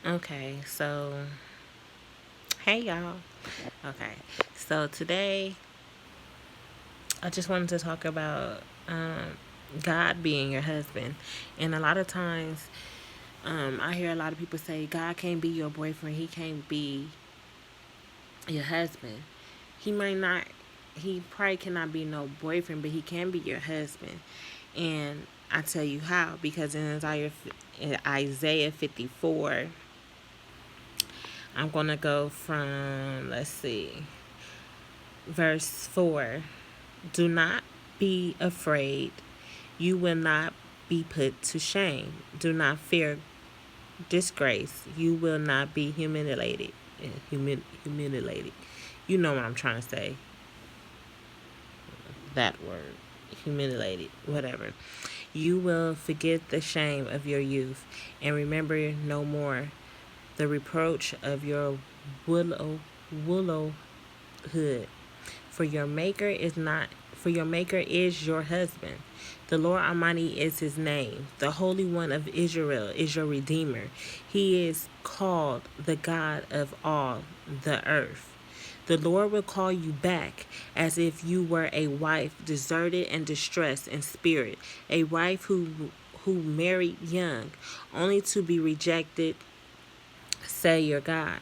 Okay, so hey y'all. Okay, so today I just wanted to talk about God being your husband. And a lot of times, I hear a lot of people say God can't be your boyfriend, He can't be your husband. He might not, he probably cannot be no boyfriend, but He can be your husband. And I tell you how, because in Isaiah 54, I'm going to go from, let's see, verse 4. Do not be afraid. You will not be put to shame. Do not fear disgrace. You will not be humiliated. Humiliated. You know what I'm trying to say. That word. Humiliated. Whatever. You will forget the shame of your youth and remember no more the reproach of your willow, willowhood. For your maker is your husband. The Lord Almighty is his name. The Holy One of Israel is your Redeemer. He is called the God of all the earth. The Lord will call you back as if you were a wife deserted and distressed in spirit, a wife who married young, only to be rejected, say your God.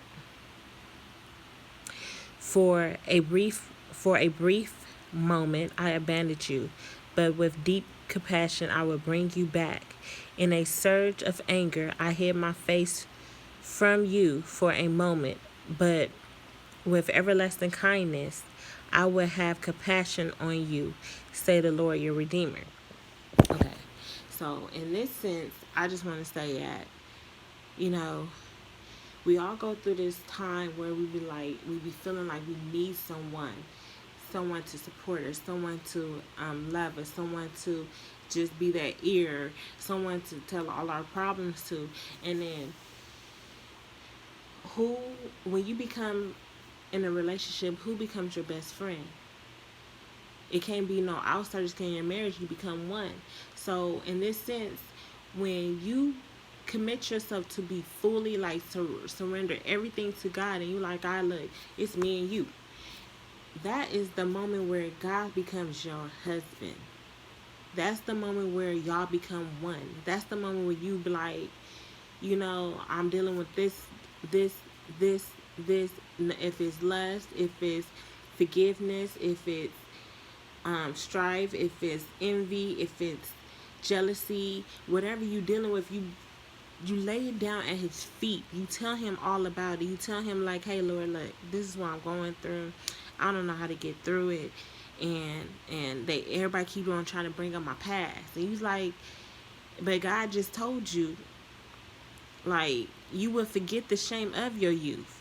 For a brief moment I abandoned you, but with deep compassion I will bring you back. In a surge of anger I hid my face from you for a moment, but with everlasting kindness I will have compassion on you, say the Lord your Redeemer. Okay. So in this sense, I just want to say that, you know, we all go through this time where we be feeling like we need someone to support us, someone to love us, someone to just be that ear, someone to tell all our problems to. And then who, when you become in a relationship, who becomes your best friend? It can't be no outsiders. In your marriage, you become one. So in this sense, when you commit yourself to be fully like surrender everything to God, and you like, God, look, it's me and you. That is the moment where God becomes your husband. That's the moment where y'all become one. That's the moment where you be like, I'm dealing with this, this, this. If it's lust, if it's forgiveness, if it's strife, if it's envy, if it's jealousy, whatever you dealing with, you lay it down at his feet. You tell him all about it. You tell him like, hey Lord, look, this is what I'm going through. I don't know how to get through it. And they everybody keep on trying to bring up my past. And he's like, but God just told you, like, you will forget the shame of your youth.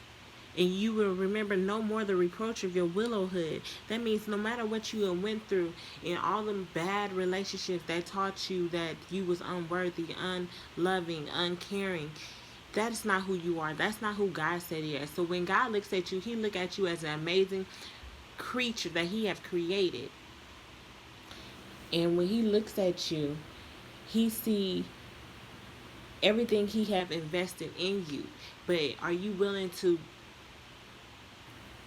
And you will remember no more the reproach of your willowhood. That means no matter what you have went through in all them bad relationships that taught you that you was unworthy, unloving, uncaring, that's not who you are. That's not who God said he is. So when God looks at you, he look at you as an amazing creature that he have created. And when he looks at you, he see everything he have invested in you. But are you willing to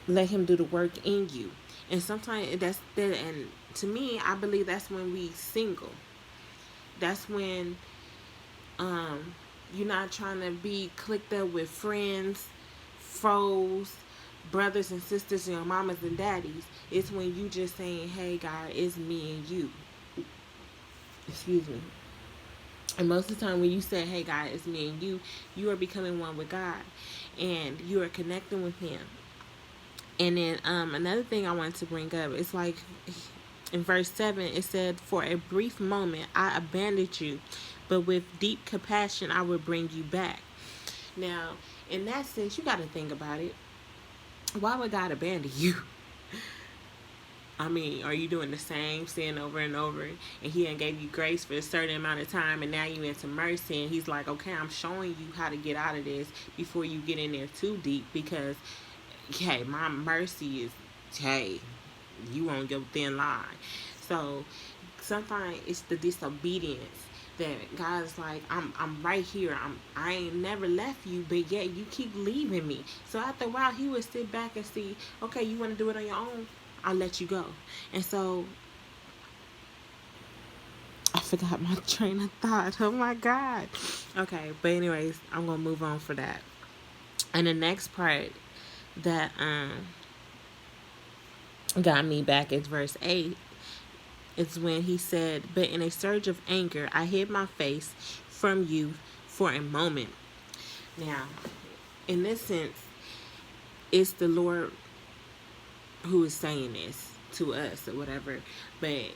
let him do the work in you? And sometimes that's that. And to me, I believe that's when we single. That's when um you're not trying to be clicked up with friends, foes, brothers and sisters, and your mamas and daddies. It's when you just saying, hey God, it's me and you. Excuse me. And most of the time when you say, hey God, it's me and you are becoming one with God, and you are connecting with him. And then another thing I wanted to bring up is like in verse 7, it said, for a brief moment I abandoned you, but with deep compassion I will bring you back. Now, in that sense, you got to think about it. Why would God abandon you? I mean, are you doing the same sin over and over, and he ain't gave you grace for a certain amount of time, and now you into mercy, and he's like, okay, I'm showing you how to get out of this before you get in there too deep, because, hey, my mercy is, hey, you on your thin line. So sometimes it's the disobedience that God's like, I'm right here. I ain't never left you, but yet you keep leaving me. So after a while, he would sit back and see, okay, you want to do it on your own? I'll let you go. And so I forgot my train of thought. Oh my God. Okay, but anyways, I'm gonna move on for that. And the next part that got me back is verse 8. It's when he said, "But in a surge of anger, I hid my face from you for a moment." Now, in this sense, it's the Lord who is saying this to us or whatever. But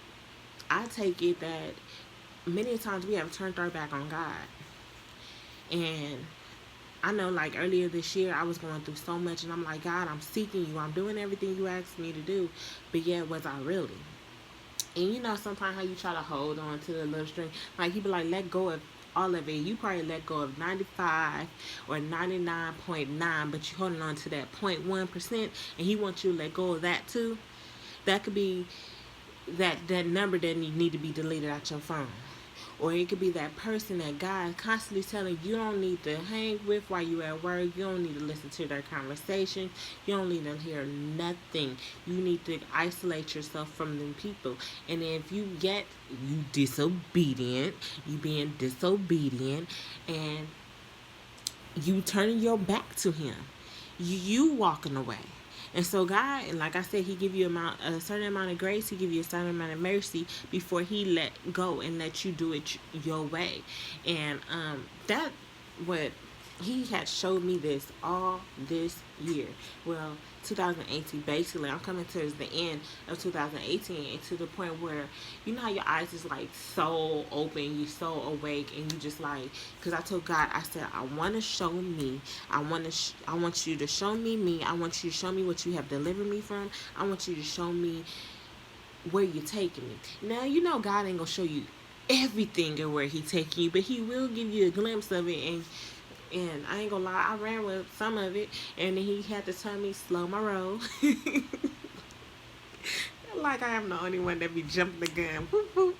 I take it that many times we have turned our back on God. And I know, like, earlier this year, I was going through so much, and I'm like, God, I'm seeking you. I'm doing everything you asked me to do. But yet, was I really? And you know, sometimes how you try to hold on to the little string, like he be like, let go of all of it. You probably let go of 95 or 99.9, but you're holding on to that 0.1%, and he wants you to let go of that too. That could be that number that need to be deleted out your phone. Or it could be that person that God constantly telling you don't need to hang with while you at work. You don't need to listen to their conversation. You don't need to hear nothing. You need to isolate yourself from them people. And if you get you disobedient, you being disobedient, and you turning your back to him, you walking away. And so God, like I said, he give you a certain amount of grace. He give you a certain amount of mercy before he let go and let you do it your way. And that what he had showed me this all this year. Well, 2018, basically, I'm coming towards the end of 2018, and to the point where, you know how your eyes is like so open, you so awake, and you just like, because I told God, I said, I want to show me, I want you to show me, I want you to show me what you have delivered me from, I want you to show me where you're taking me. Now, you know God ain't gonna show you everything and where he taking you, but he will give you a glimpse of it. And I ain't gonna lie, I ran with some of it, and then he had to tell me slow my roll. Like I am the only one that be jumping the gun. Whoop, whoop.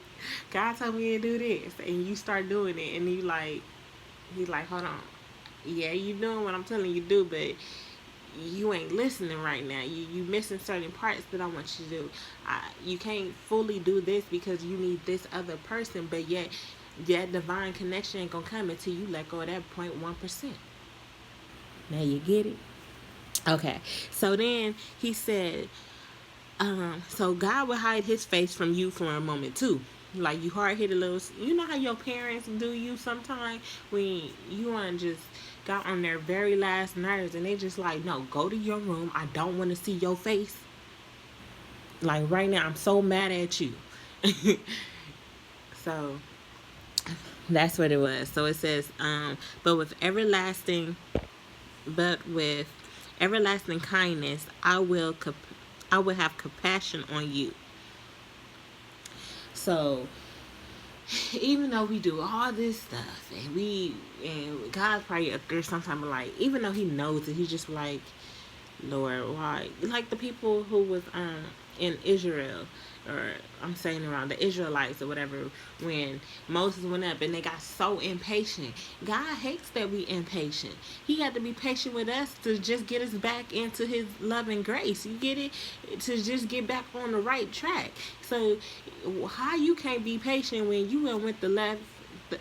God told me to do this, and you start doing it, and he's like, hold on, yeah, you doing what I'm telling you to do, but you ain't listening right now. You missing certain parts that I want you to do. You can't fully do this because you need this other person, but yet that divine connection ain't gonna come until you let go of that 0.1%. Now you get it? Okay. So then he said, so God will hide his face from you for a moment too. Like you hard hit a little, you know how your parents do you sometimes when you want to just got on their very last nerves and they just like, no, go to your room. I don't want to see your face. Like right now, I'm so mad at you. So that's what it was. So it says, but with everlasting kindness, I will have compassion on you. So even though we do all this stuff and God's probably up there sometime like, even though he knows it, he's just like, Lord, why? Like the people who was in Israel, or I'm saying around the Israelites or whatever, when Moses went up and they got so impatient. God hates that we impatient. He had to be patient with us to just get us back into his love and grace. You get it? To just get back on the right track. So how you can't be patient when you went the left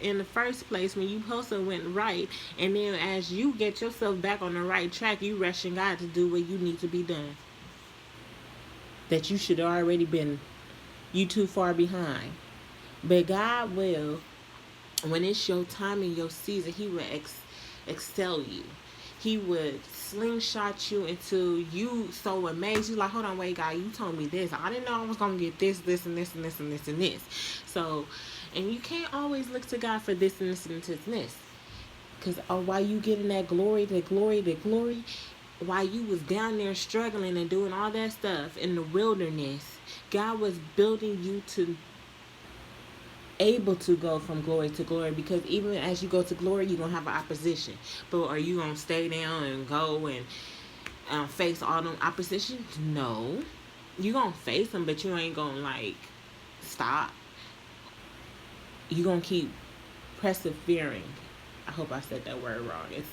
in the first place when you supposed to went right, and then as you get yourself back on the right track, you rushing God to do what you need to be done, that you should have already been, you too far behind. But God will, when it's your time and your season, he will excel you. He would slingshot you until you so amazed. You like, hold on, wait, God, you told me this. I didn't know I was gonna get this, this, and this, and this, and this, and this. So, and you can't always look to God for this and this and this and this. Because while you getting that glory, while you was down there struggling and doing all that stuff in the wilderness, God was building you to able to go from glory to glory, because even as you go to glory, you're going to have an opposition. But are you going to stay down and go and face all them opposition? No. You're going to face them, but you ain't going to like stop. You're going to keep persevering. I hope I said that word wrong. It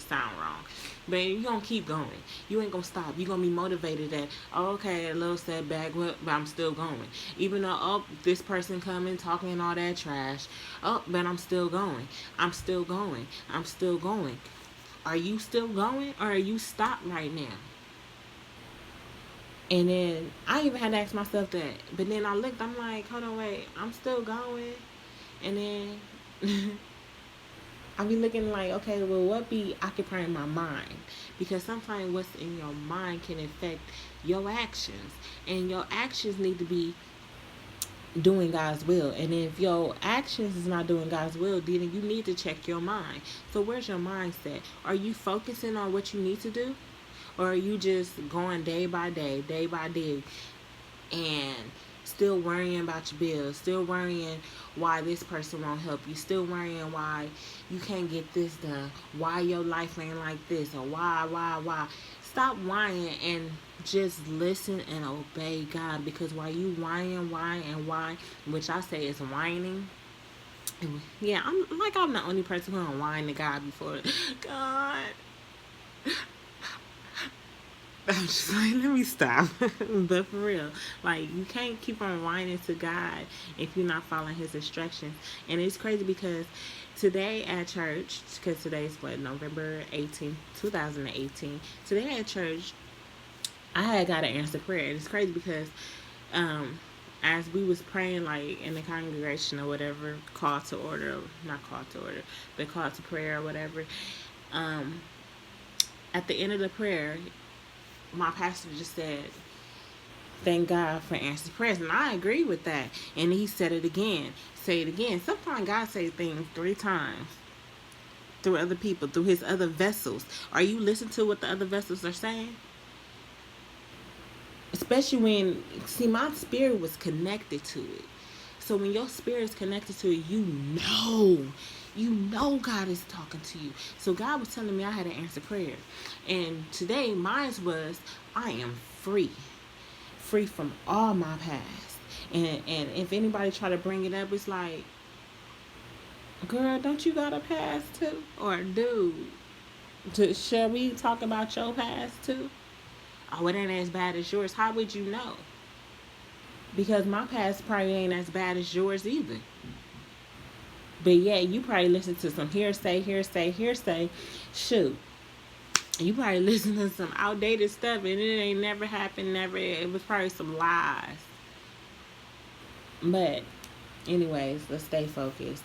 sound wrong. But you gonna keep going. You ain't gonna stop. You gonna be motivated that, oh, okay, a little setback, but I'm still going. Even though, oh, this person coming talking all that trash. Oh, but I'm still going. I'm still going. I'm still going. Are you still going, or are you stopped right now? And then I even had to ask myself that. But then I looked, I'm like, hold on, wait, I'm still going. And then I be looking like, okay, well, what be occupying my mind? Because sometimes what's in your mind can affect your actions. And your actions need to be doing God's will. And if your actions is not doing God's will, then you need to check your mind. So where's your mindset? Are you focusing on what you need to do? Or are you just going day by day, and still worrying about your bills, still worrying why this person won't help you, still worrying why you can't get this done, why your life ain't like this, or why. Stop whining and just listen and obey God, because while you whining, why, which I say is whining. Yeah, I'm the only person who don't whine to God before. God, I'm just like, let me stop. But for real, like, you can't keep on whining to God if you're not following His instructions. And it's crazy because today at church, because today's what, November 18th, 2018. Today at church, I had got an answer prayer. And it's crazy because as we was praying, like, in the congregation or whatever, call to order, not call to order, but call to prayer or whatever, um, at the end of the prayer, my pastor just said, thank God for answered prayers. And I agree with that. And he said it again. Say it again. Sometimes God says things 3 times through other people, through his other vessels. Are you listening to what the other vessels are saying? Especially when, see, my spirit was connected to it. So when your spirit is connected to it, you know God is talking to you. So God was telling me I had to answer prayer. And today mine was, I am free. Free from all my past. And if anybody try to bring it up, it's like, girl, don't you got a past too? Or dude, shall we talk about your past too? Oh, it ain't as bad as yours. How would you know? Because my past probably ain't as bad as yours either. But yeah, you probably listen to some hearsay. Shoot. You probably listen to some outdated stuff and it ain't never happened, never. It was probably some lies. But, anyways, let's stay focused.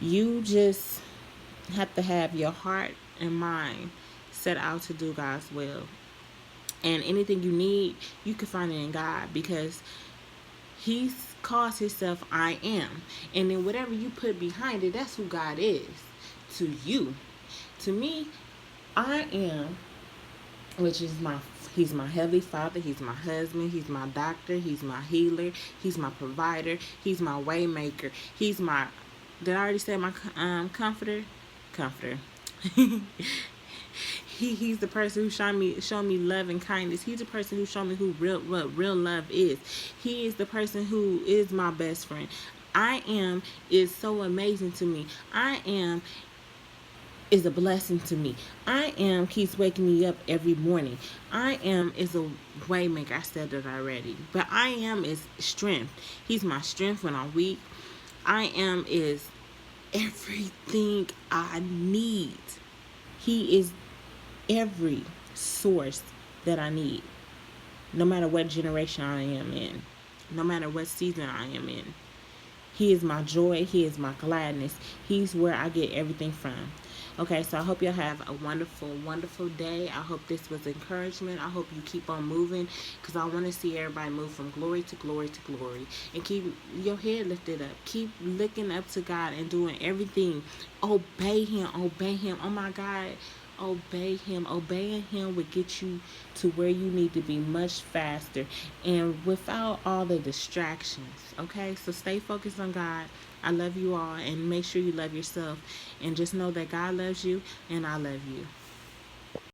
You just have to have your heart and mind set out to do God's will. And anything you need, you can find it in God, because He calls Himself I am. And then whatever you put behind it, that's who God is to you. To me, I am, which is He's my heavenly Father, He's my husband, He's my doctor, He's my healer, He's my provider, He's my way maker, He's my, did I already say my comforter? Comforter. He's the person who showed me love and kindness. He's the person who showed me what real love is. He is the person who is my best friend. I am is so amazing to me. I am is a blessing to me. I am keeps waking me up every morning. I am is a waymaker. I said that already. But I am is strength. He's my strength when I'm weak. I am is everything I need. He is every source that I need. No matter what generation I am in. No matter what season I am in. He is my joy. He is my gladness. He's where I get everything from. Okay, so I hope y'all have a wonderful, wonderful day. I hope this was encouragement. I hope you keep on moving, because I want to see everybody move from glory to glory to glory. And keep your head lifted up. Keep looking up to God and doing everything. Obey Him. Obey Him. Oh, my God. Obey Him. Obeying Him will get you to where you need to be much faster and without all the distractions. Okay, so stay focused on God. I love you all, and make sure you love yourself, and just know that God loves you and I love you.